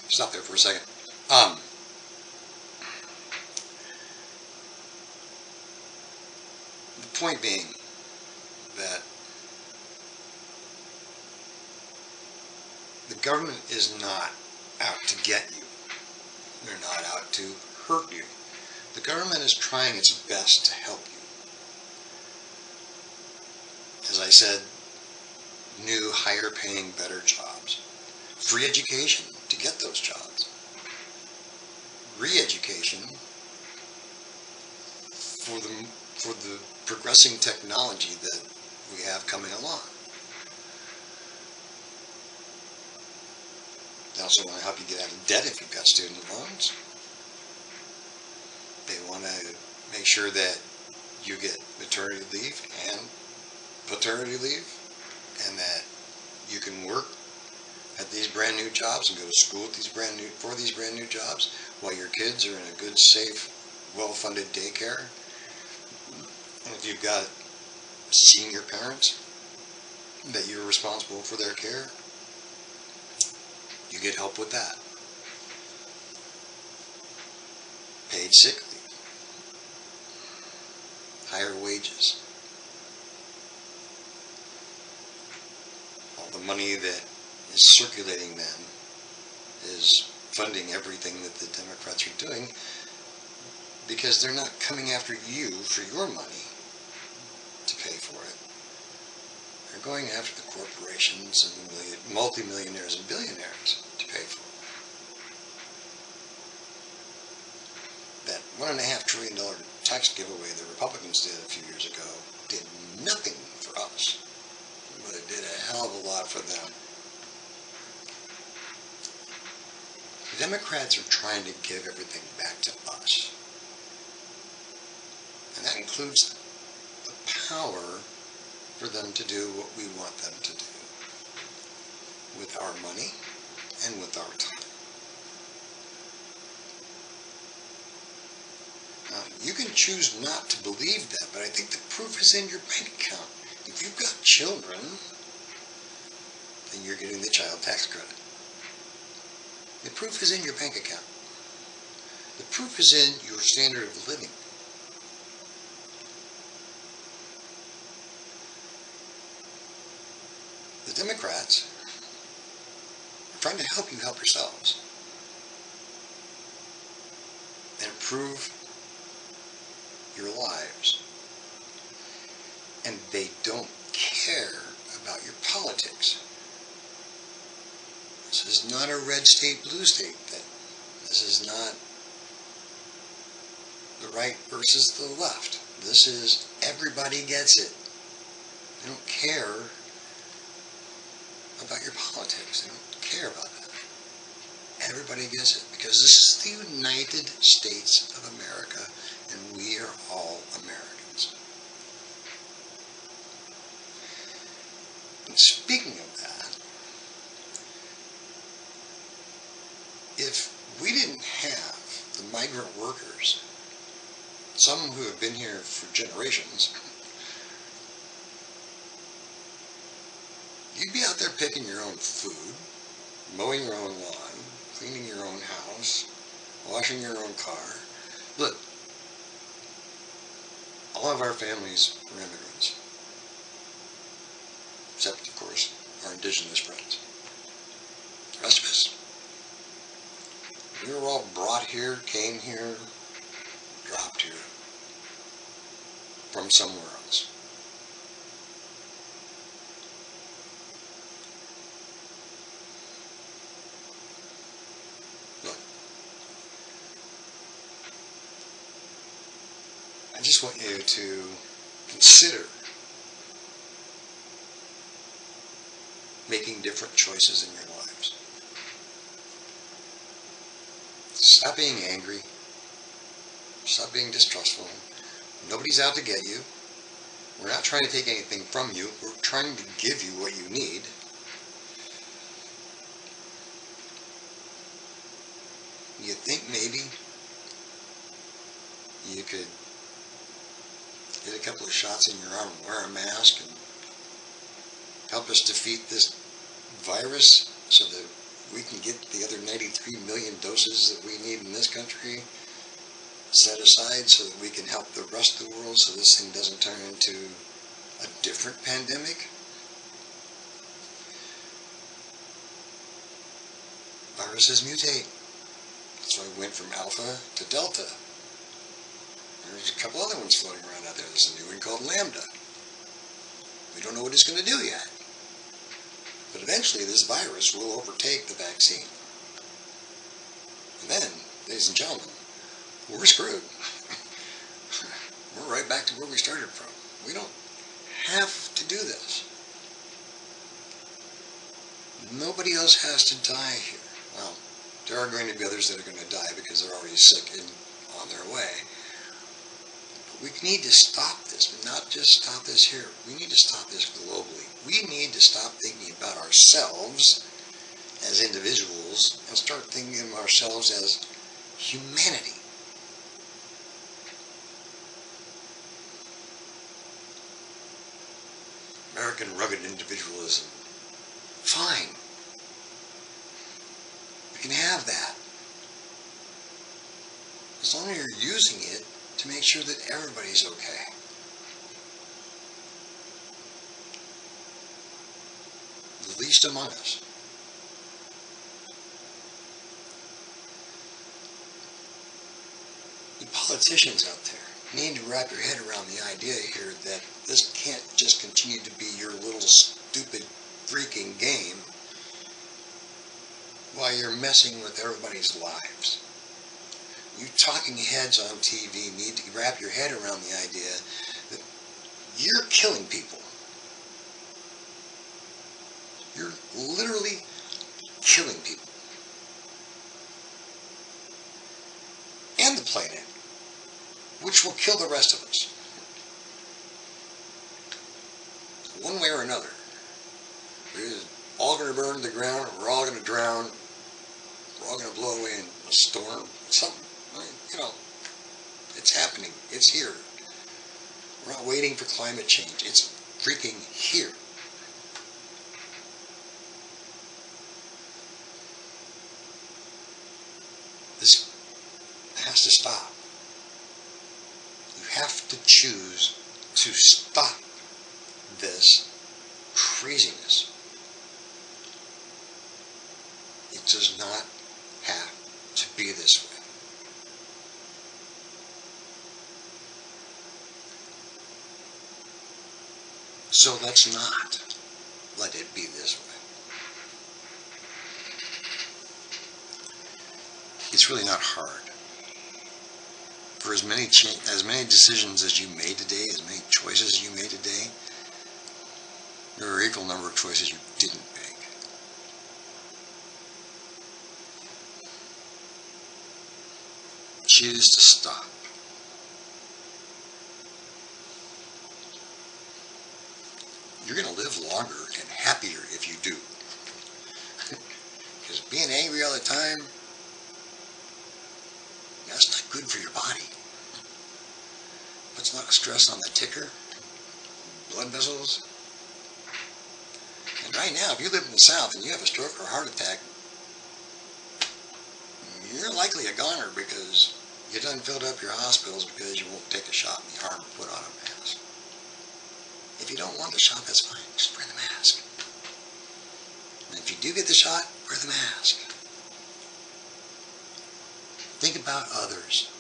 Stop there for a second. The point being that the government is not out to get you. They're not out to hurt you. The government is trying its best to help you. As I said, new, higher paying, better jobs. Free education to get those jobs. Re-education for the progressing technology that we have coming along. They also want to help you get out of debt if you've got student loans. They want to make sure that you get maternity leave and paternity leave, and that you can work at these brand new jobs and go to school at these brand new jobs while your kids are in a good, safe, well-funded daycare. And if you've got senior parents that you're responsible for their care, you get help with that. Paid sick leave. Higher wages. All the money that is circulating then is funding everything that the Democrats are doing, because they're not coming after you for your money to pay for it. They're going after the corporations and the multimillionaires and billionaires to pay for it. That $1.5 trillion tax giveaway the Republicans did a few years ago did nothing for us, but it did a hell of a lot for them. The Democrats are trying to give everything back to us. And that includes the power for them to do what we want them to do with our money and with our time. Now, you can choose not to believe that, but I think the proof is in your bank account. If you've got children, then you're getting the child tax credit. The proof is in your bank account. The proof is in your standard of living. The Democrats are trying to help you help yourselves and improve your lives. And they don't care about your politics. This is not a red state, blue state thing. This is not the right versus the left. This is everybody gets it. They don't care about your politics. They don't care about that. Everybody gets it, because this is the United States of America, and we are all Americans. And speaking of that, if we didn't have the migrant workers, some who have been here for generations, you'd be out there picking your own food, mowing your own lawn, cleaning your own house, washing your own car. Look, all of our families are immigrants, except, of course, our indigenous friends. The rest of us, we were all brought here, came here, dropped here from somewhere else. Look, I just want you to consider making different choices in your lives. Stop being angry. Stop being distrustful. Nobody's out to get you. We're not trying to take anything from you. We're trying to give you what you need. You think maybe you could get a couple of shots in your arm and wear a mask and help us defeat this virus so that we can get the other 93 million doses that we need in this country set aside so that we can help the rest of the world so this thing doesn't turn into a different pandemic. Viruses mutate. That's why we went from alpha to delta. There's a couple other ones floating around out there. There's a new one called lambda. We don't know what it's going to do yet. But eventually this virus will overtake the vaccine. And then, ladies and gentlemen, we're screwed. We're right back to where we started from. We don't have to do this. Nobody else has to die here. Well, there are going to be others that are going to die because they're already sick and on their way. But we need to stop this, but not just stop this here. We need to stop this globally. We need to stop thinking about ourselves as individuals and start thinking of ourselves as humanity. American rugged individualism. Fine. We can have that. As long as you're using it to make sure that everybody's okay. The least among us. The politicians out there need to wrap your head around the idea here that this can't just continue to be your little stupid freaking game while you're messing with everybody's lives. You talking heads on TV need to wrap your head around the idea that you're killing people. You're literally killing people. And the planet, which will kill the rest of us. One way or another. We're all going to burn to the ground, we're all going to drown, we're all going to blow away in a storm, something. I mean, you know, it's happening, it's here. We're not waiting for climate change, it's freaking here. This has to stop. You have to choose to stop this craziness. It does not have to be this way. So let's not let it be this way. It's really not hard. For as many decisions as you made today, as many choices you made today, there are an equal number of choices you didn't make. Choose to stop. You're going to live longer and happier if you do. Because being angry all the time, that's not good for your body. Puts a lot of stress on the ticker, blood vessels. And right now, if you live in the South and you have a stroke or a heart attack, you're likely a goner because you done filled up your hospitals because you won't take a shot in the arm or put on a mask. If you don't want the shot, that's fine. Just wear the mask. And if you do get the shot, wear the mask. Think about others.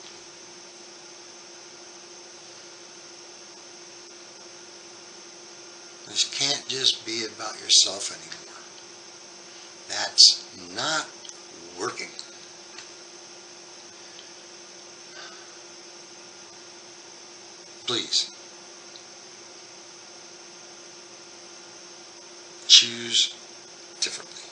This can't just be about yourself anymore. That's not working. Please, choose differently.